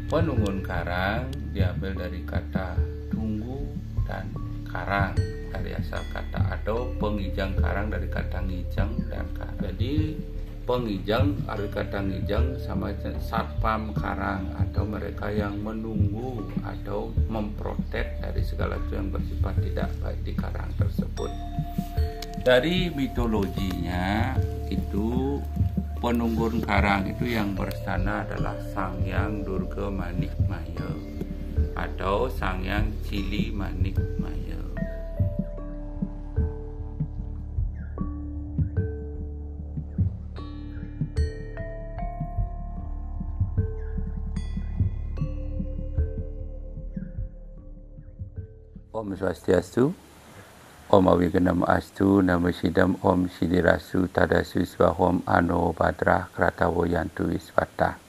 Penunggun karang diambil dari kata tunggu dan karang dari asal kata atau pengijang karang dari kata ngijang dan karang. Jadi pengijang dari kata ngijang sama satpam karang atau mereka yang menunggu atau memprotek dari segala sesuatu yang bersifat tidak baik di karang tersebut. Dari mitologinya itu penunggun karang itu yang berstana adalah Sang Hyang Durga Manik Maya atau Sang Hyang Cili Manik Maya. Om Swastiastu, Om Awiganam Astu, Nama Sidam Om Sidirasu Tadasu Swahom Ano Badra Kratawo Yantu Wiswata.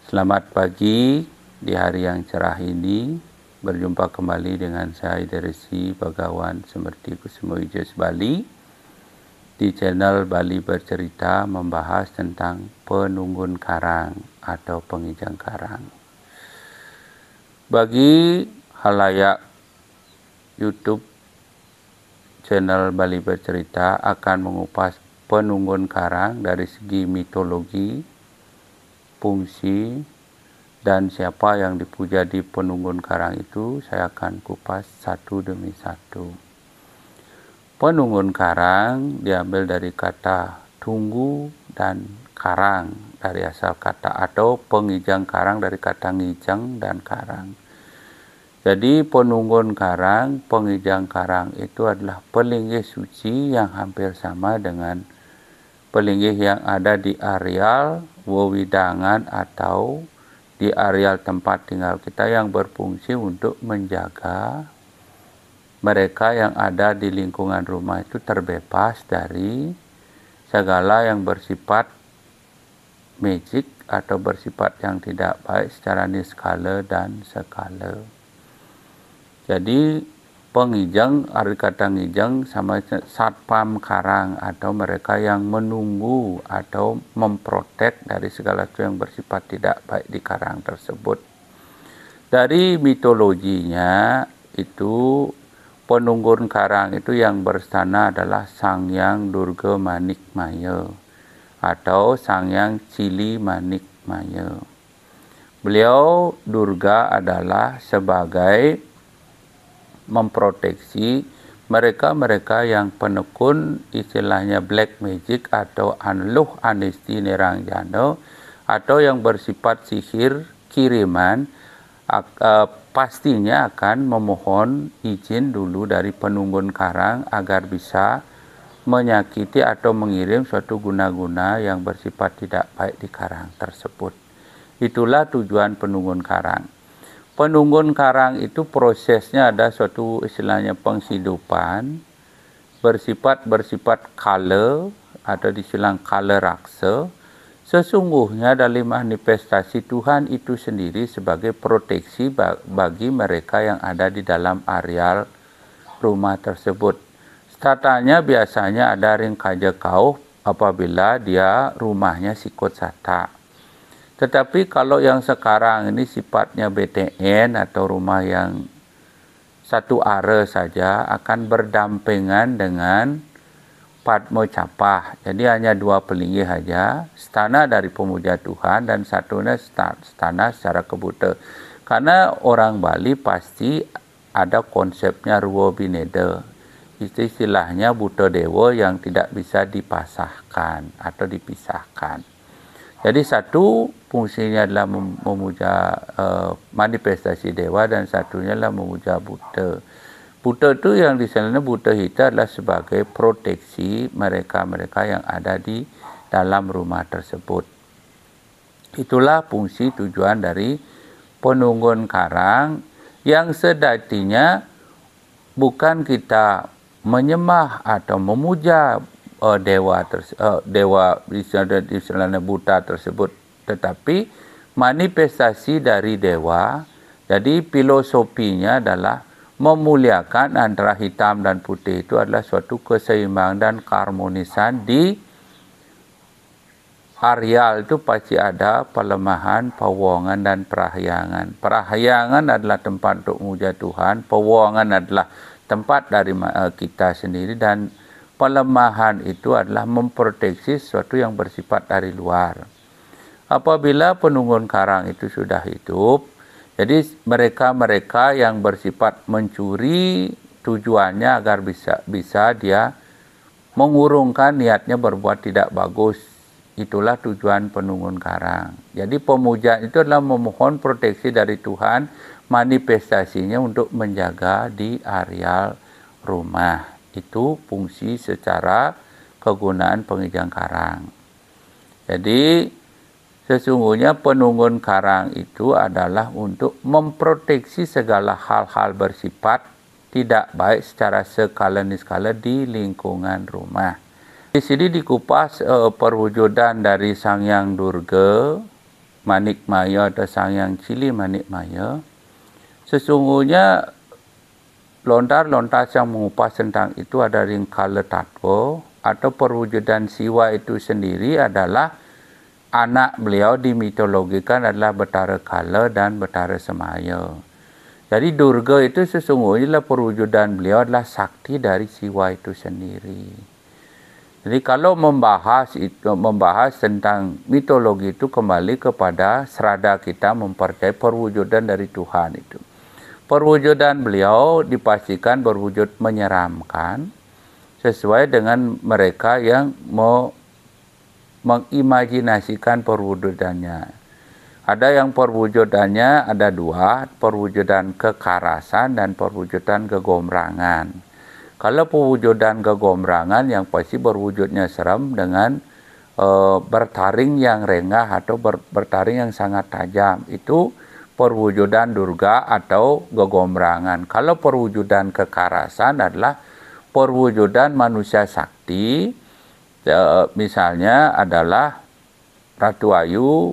Selamat pagi di hari yang cerah ini. Berjumpa kembali dengan saya Deresi Bagawan Semerti Kusumo Wijaya Bali di channel Bali Bercerita, membahas tentang penunggun karang atau pengijang karang. Bagi halayak YouTube channel Bali Bercerita akan mengupas penunggun karang dari segi mitologi, fungsi, dan siapa yang dipuja di penunggun karang itu saya akan kupas satu demi satu. Penunggun karang diambil dari kata tunggu dan karang dari asal kata atau pengijang karang dari kata ngijang dan karang. Jadi penunggun karang, pengijang karang itu adalah pelinggih suci yang hampir sama dengan pelinggih yang ada di areal wewidangan atau di areal tempat tinggal kita yang berfungsi untuk menjaga mereka yang ada di lingkungan rumah itu terbebas dari segala yang bersifat magic atau bersifat yang tidak baik secara niskala dan skala. Jadi pengijang, arti kata ngijang sama satpam karang atau mereka yang menunggu atau memprotek dari segala sesuatu yang bersifat tidak baik di karang tersebut. Dari mitologinya itu penunggun karang itu yang berstana adalah Sang Hyang Durga Manik Maya atau Sang Hyang Cili Manik Maya. Beliau Durga adalah sebagai memproteksi mereka-mereka yang penekun istilahnya black magic atau anluh anesti nerang jano atau yang bersifat sihir kiriman, pastinya akan memohon izin dulu dari penunggun karang agar bisa menyakiti atau mengirim suatu guna-guna yang bersifat tidak baik di karang tersebut. Itulah tujuan penunggun karang. Penunggun karang itu prosesnya ada suatu istilahnya penghidupan bersifat kala atau disilang kala raksa. Sesungguhnya dalam manifestasi Tuhan itu sendiri sebagai proteksi bagi mereka yang ada di dalam areal rumah tersebut. Statanya biasanya ada ring kaja kau apabila dia rumahnya sikut sata. Tetapi kalau yang sekarang ini sifatnya BTN atau rumah yang satu are saja akan berdampingan dengan Padmo Capah. Jadi hanya dua pelinggih saja, stana dari pemuja Tuhan dan satunya stana secara kebuta. Karena orang Bali pasti ada konsepnya ruwa bineda. Istilahnya buta dewa yang tidak bisa dipasahkan atau dipisahkan. Jadi satu fungsinya adalah memuja manifestasi dewa dan satunya adalah memuja Buddha. Buddha itu yang disebutnya Buddha Hita adalah sebagai proteksi mereka-mereka yang ada di dalam rumah tersebut. Itulah fungsi tujuan dari penunggun karang yang sejatinya bukan kita menyembah atau memuja dewa istilahnya Buddha tersebut, tetapi manifestasi dari dewa. Jadi filosofinya adalah memuliakan antara hitam dan putih itu adalah suatu keseimbangan dan keharmonisan di areal itu pasti ada pelemahan, pewongan, dan perahyangan. Perahyangan adalah tempat untuk memuja Tuhan, pewongan adalah tempat dari kita sendiri, dan pelemahan itu adalah memproteksi sesuatu yang bersifat dari luar. Apabila penunggun karang itu sudah hidup, jadi mereka yang bersifat mencuri, tujuannya agar bisa dia mengurungkan niatnya berbuat tidak bagus. Itulah tujuan penunggun karang. Jadi pemujaan itu adalah memohon proteksi dari Tuhan, manifestasinya untuk menjaga di areal rumah. Itu fungsi secara kegunaan pengijang karang. Jadi sesungguhnya penunggun karang itu adalah untuk memproteksi segala hal-hal bersifat tidak baik secara skala di lingkungan rumah. Di sini dikupas perwujudan dari Sang Hyang Durga Manikmaya atau Sang Hyang Cili Manikmaya. Sesungguhnya lontar-lontar yang mengupas tentang itu ada Ringkala Tattva atau perwujudan Siwa itu sendiri adalah anak beliau dimitologikan adalah Betara Kala dan Betara Semaya. Jadi Durga itu sesungguhnya perwujudan beliau adalah sakti dari Siwa itu sendiri. Jadi kalau membahas tentang mitologi itu kembali kepada serada kita mempercayai perwujudan dari Tuhan itu. Perwujudan beliau dipastikan berwujud menyeramkan sesuai dengan mereka yang mengimajinasikan perwujudannya. Ada yang perwujudannya ada dua, perwujudan kekerasan dan perwujudan kegomrangan. Kalau perwujudan kegomrangan yang pasti berwujudnya seram dengan bertaring yang rengah atau bertaring yang sangat tajam. Itu perwujudan Durga atau kegomrangan. Kalau perwujudan kekerasan adalah perwujudan manusia sakti. Misalnya adalah Ratu Ayu,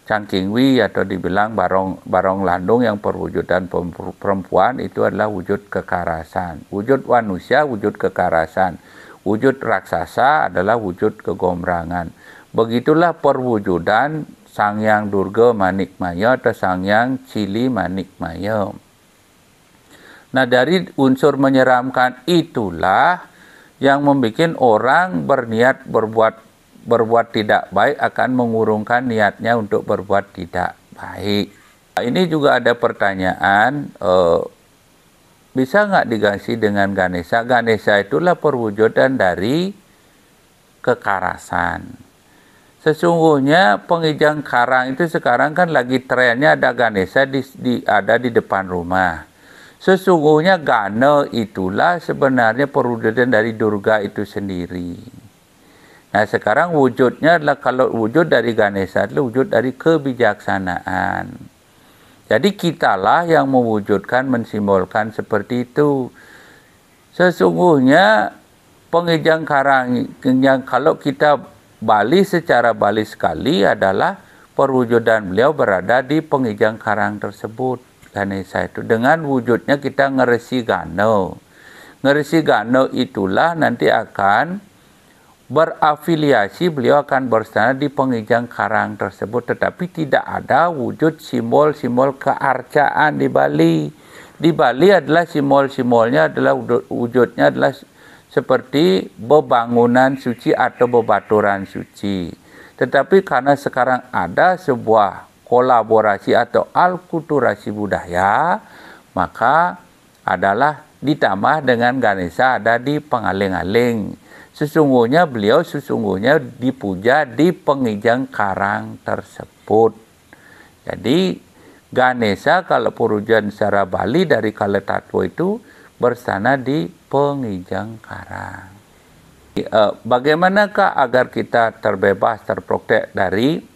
Cangkingwi atau dibilang Barong Landung yang perwujudan perempuan itu adalah wujud kekerasan. Wujud manusia, wujud kekerasan. Wujud raksasa adalah wujud kegomrangan. Begitulah perwujudan Sang Hyang Durga Manikmaya atau Sang Hyang Cili Manikmaya. Nah, dari unsur menyeramkan itulah yang membuat orang berniat berbuat tidak baik akan mengurungkan niatnya untuk berbuat tidak baik. Ini juga ada pertanyaan, bisa nggak diganti dengan Ganesha? Ganesha itulah perwujudan dari kekerasan. Sesungguhnya pengijang karang itu sekarang kan lagi trennya ada Ganesha ada di depan rumah. Sesungguhnya Gana itulah sebenarnya perwujudan dari Durga itu sendiri. Nah sekarang wujudnya adalah kalau wujud dari Ganesha adalah wujud dari kebijaksanaan. Jadi kitalah yang mewujudkan, mensimbolkan seperti itu. Sesungguhnya pengijang karang yang kalau kita Bali secara Bali sekali adalah perwujudan beliau berada di pengijang karang tersebut. Ganesha itu dengan wujudnya kita ngeresi Gana. Ngeresi Gana itulah nanti akan berafiliasi, beliau akan bersandar di pengijang karang tersebut, tetapi tidak ada wujud simbol-simbol kearcaan di Bali. Di Bali adalah simbol-simbolnya adalah wujudnya adalah seperti bebangunan suci atau bebaturan suci. Tetapi karena sekarang ada sebuah kolaborasi atau alkulturasi budaya, maka adalah ditambah dengan Ganesha ada di pengaling-aling. Sesungguhnya beliau dipuja di pengijang karang tersebut. Jadi Ganesha kalau perwujudan secara Bali dari Kala Tattva itu bersana di pengijang karang. Bagaimanakah agar kita terbebas, terprotek dari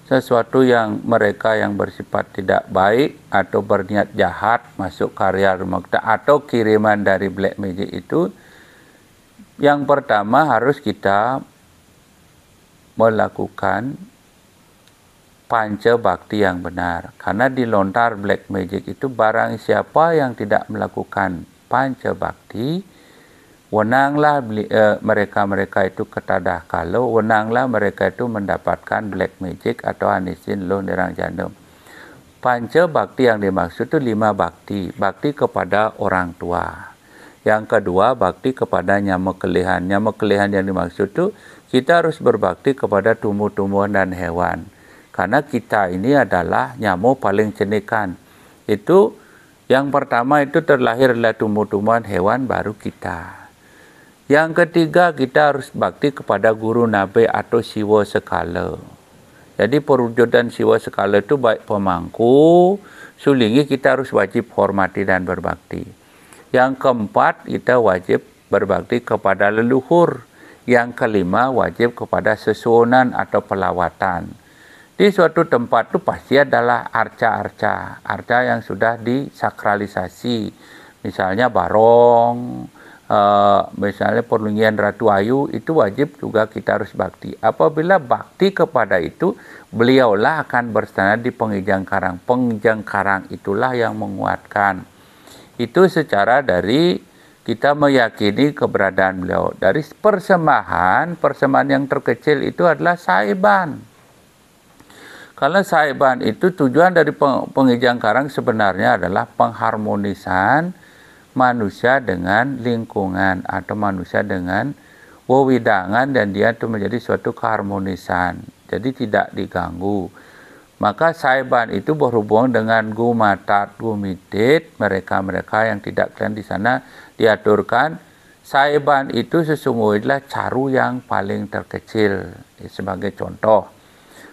sesuatu yang mereka yang bersifat tidak baik atau berniat jahat masuk karya rumah kita atau kiriman dari black magic itu? Yang pertama harus kita melakukan panca bakti yang benar. Karena di lontar black magic itu barang siapa yang tidak melakukan panca bakti, wenanglah mereka-mereka itu ketadah kalau, wenanglah mereka itu mendapatkan black magic atau anisin lo nerang janum. Panca bakti yang dimaksud itu 5 bakti. Bakti kepada orang tua. Yang kedua, bakti kepada nyama kelihan. Nyama kelihan yang dimaksud itu kita harus berbakti kepada tumbuh-tumbuhan dan hewan. Karena kita ini adalah nyamuk paling cenikan. Itu yang pertama itu terlahir adalah tumbuh-tumbuhan, hewan, baru kita. Yang ketiga, kita harus bakti kepada guru nabi atau siwa sekala. Jadi perwujudan siwa sekala itu baik pemangku, sulingi kita harus wajib hormati dan berbakti. Yang keempat, kita wajib berbakti kepada leluhur. Yang kelima, wajib kepada sesuonan atau pelawatan. Di suatu tempat itu pasti adalah arca-arca, arca yang sudah disakralisasi. Misalnya barong, misalnya perlindungan Ratu Ayu, itu wajib juga kita harus bakti. Apabila bakti kepada itu, beliaulah akan berstana di penghijang karang. Penghijang karang itulah yang menguatkan. Itu secara dari kita meyakini keberadaan beliau. Dari persembahan yang terkecil itu adalah saiban. Kalau saiban itu tujuan dari penghijang karang sebenarnya adalah pengharmonisan manusia dengan lingkungan atau manusia dengan wewidangan, dan dia itu menjadi suatu keharmonisan, jadi tidak diganggu. Maka saiban itu berhubung dengan gumatat, gumitit, mereka-mereka yang tidak kalian di sana diaturkan. Saiban itu sesungguhnya caru yang paling terkecil, sebagai contoh.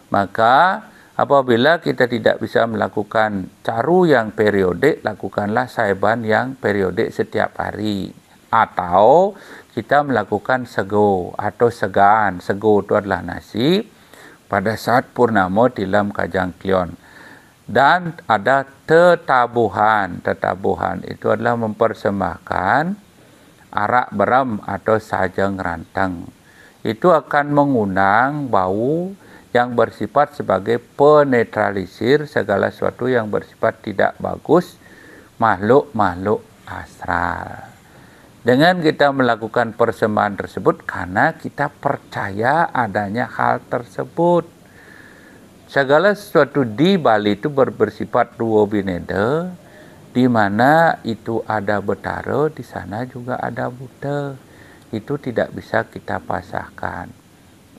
Maka apabila kita tidak bisa melakukan caru yang periodik, lakukanlah saiban yang periodik setiap hari. Atau kita melakukan sego atau segan. Sego itu adalah nasi pada saat purnama dalam kajang klion. Dan ada tetabuhan. Tetabuhan itu adalah mempersembahkan arak beram atau sajeng rantang. Itu akan mengundang bau yang bersifat sebagai penetralisir segala sesuatu yang bersifat tidak bagus, makhluk-makhluk astral. Dengan kita melakukan persembahan tersebut, karena kita percaya adanya hal tersebut. Segala sesuatu di Bali itu bersifat duo bineda, di mana itu ada betara, di sana juga ada buta. Itu tidak bisa kita pasahkan.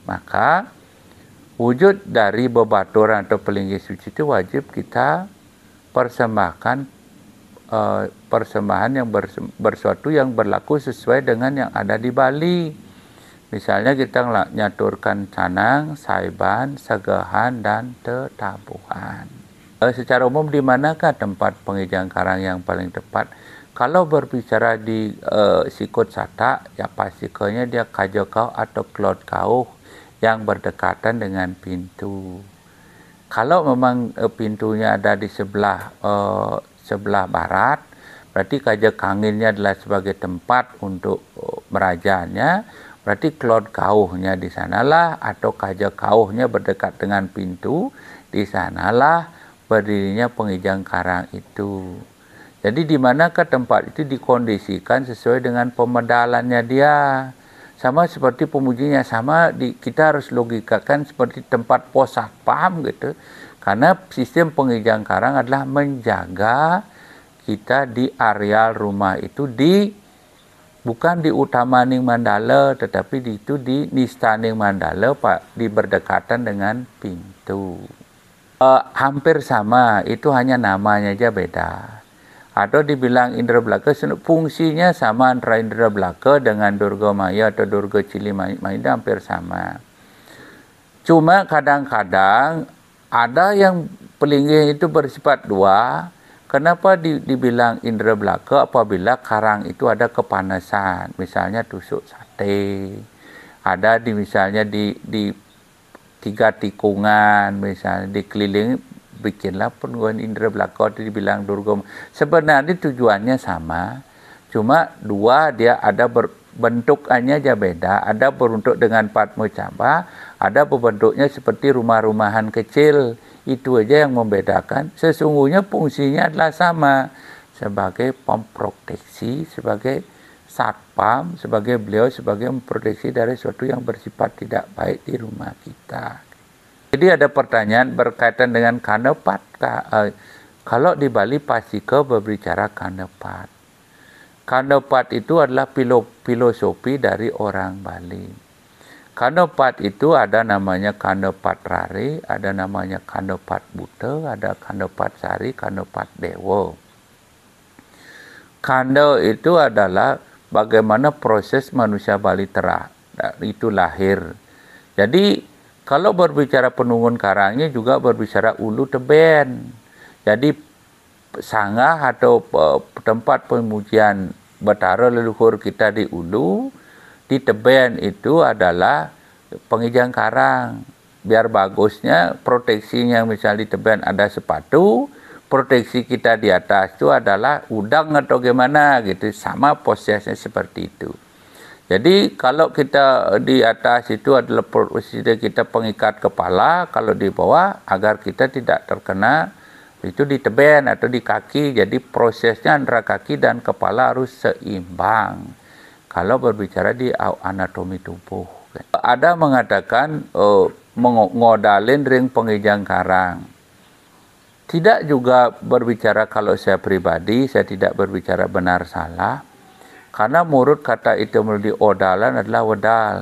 Maka wujud dari bebaturan atau pelinggi suci itu wajib kita persembahkan, persembahan yang bersuatu yang berlaku sesuai dengan yang ada di Bali. Misalnya kita nyaturkan canang, saiban, segahan, dan tetabuhan. Secara umum di manakah tempat penghijang karang yang paling tepat? Kalau berbicara di sikut sata, ya pastinya dia kajokau atau klot kauh yang berdekatan dengan pintu. Kalau memang pintunya ada di sebelah barat, berarti kajak kanginnya adalah sebagai tempat untuk merajanya, berarti klod kauhnya di sanalah, atau kajak kauhnya berdekat dengan pintu, di sanalah berdirinya penghijang karang itu. Jadi di manakah tempat itu dikondisikan sesuai dengan pemedalannya dia. Sama seperti pemujinya, kita harus logikakan seperti tempat pos satpam gitu. Karena sistem penghijang karang adalah menjaga kita di areal rumah itu bukan di Utamaning Mandala, tetapi itu di Nistaning Mandala, Pak, di berdekatan dengan pintu. Hampir sama, itu hanya namanya aja beda. Atau dibilang indera belaka, fungsinya sama antara indera belaka dengan Durga Maya atau Durga Cili Maida hampir sama. Cuma kadang-kadang ada yang pelinggi itu bersifat dua. Kenapa dibilang indera belaka? Apabila karang itu ada kepanasan, misalnya tusuk sate, ada misalnya di 3 tikungan, misalnya dikelilingi, bikinlah penuhan indera belaka itu dibilang Durga. Sebenarnya tujuannya sama, cuma dua dia ada bentukannya aja beda. Ada berbentuk dengan patmo caba, ada berbentuknya seperti rumah-rumahan kecil. Itu aja yang membedakan. Sesungguhnya fungsinya adalah sama, sebagai pemproteksi, sebagai satpam sebagai beliau sebagai memproteksi dari sesuatu yang bersifat tidak baik di rumah kita. Jadi ada pertanyaan berkaitan dengan kanepat. Kalau di Bali Pasika berbicara kanepat. Kanepat itu adalah filosofi dari orang Bali. Kanepat itu ada namanya kanepat rari, ada namanya kanepat buta, ada kanepat sari, kanepat dewa. Kanda itu adalah bagaimana proses manusia Bali itu lahir. Jadi kalau berbicara penunggun karangnya juga berbicara ulu teben. Jadi sanggah atau tempat pemujian Batara leluhur kita di ulu, di teben itu adalah pengijang karang. Biar bagusnya proteksinya, misalnya di teben ada sepatu, proteksi kita di atas itu adalah udang atau gimana gitu, sama prosesnya seperti itu. Jadi kalau kita di atas itu adalah posisi kita pengikat kepala, kalau di bawah agar kita tidak terkena itu di teben atau di kaki. Jadi prosesnya antara kaki dan kepala harus seimbang kalau berbicara di anatomi tubuh. Ada mengatakan ngodalin ring pengijang karang. Tidak juga berbicara, kalau saya pribadi, saya tidak berbicara benar salah. Karena menurut kata etimologi odalan adalah wedal.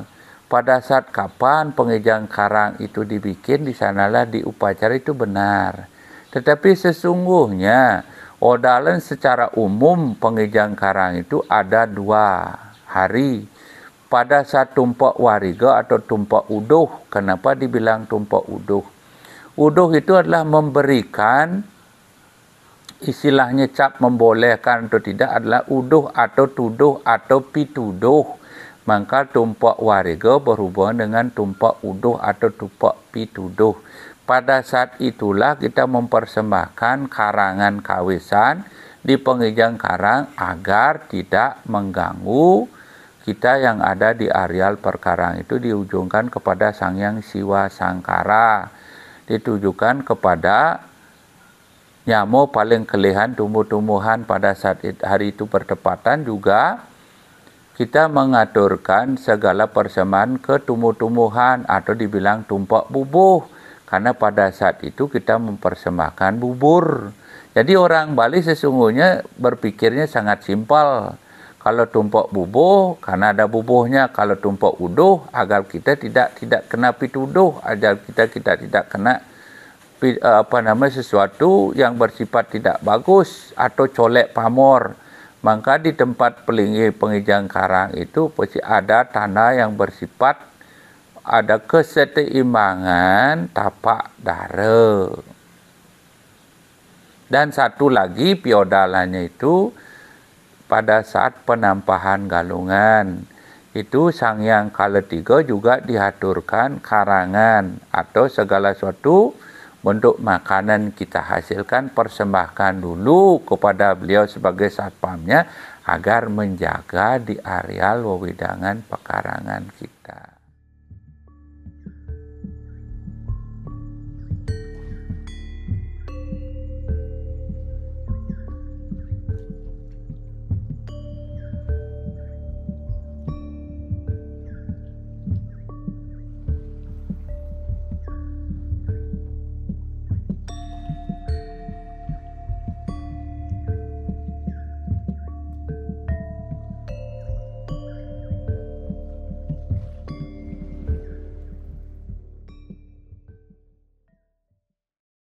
Pada saat kapan pengejang karang itu dibikin, di sanalah di upacara itu benar. Tetapi sesungguhnya odalan secara umum pengejang karang itu ada 2 hari. Pada saat tumpak wariga atau tumpak uduh. Kenapa dibilang tumpak uduh? Uduh itu adalah memberikan, istilahnya cap membolehkan atau tidak adalah uduh atau tuduh atau pituduh. Maka tumpak wariga berhubungan dengan tumpak uduh atau tumpak pituduh. Pada saat itulah kita mempersembahkan karangan kawisan di pengijang karang agar tidak mengganggu kita yang ada di areal perkarang itu, diujungkan kepada Sang Hyang Siwa Sangkara, ditujukan kepada nyamo paling kelihan tumbuh-tumbuhan pada saat hari itu bertepatan. Juga kita mengaturkan segala persembahan ke tumbuh-tumbuhan atau dibilang tumpak bubuh, karena pada saat itu kita mempersembahkan bubur. Jadi orang Bali sesungguhnya berpikirnya sangat simpel. Kalau tumpak bubuh, karena ada bubuhnya. Kalau tumpak uduh, agar kita tidak kena pituduh, agar kita tidak kena sesuatu yang bersifat tidak bagus atau colek pamor. Maka di tempat pengijang karang itu pasti ada tanda yang bersifat ada keseimbangan tapak dara. Dan satu lagi piodalannya itu pada saat penampahan galungan. Itu Sang Hyang Kalatiga juga diaturkan karangan atau segala sesuatu bentuk makanan kita hasilkan, persembahkan dulu kepada beliau sebagai satpamnya agar menjaga di areal wewidangan pekarangan kita.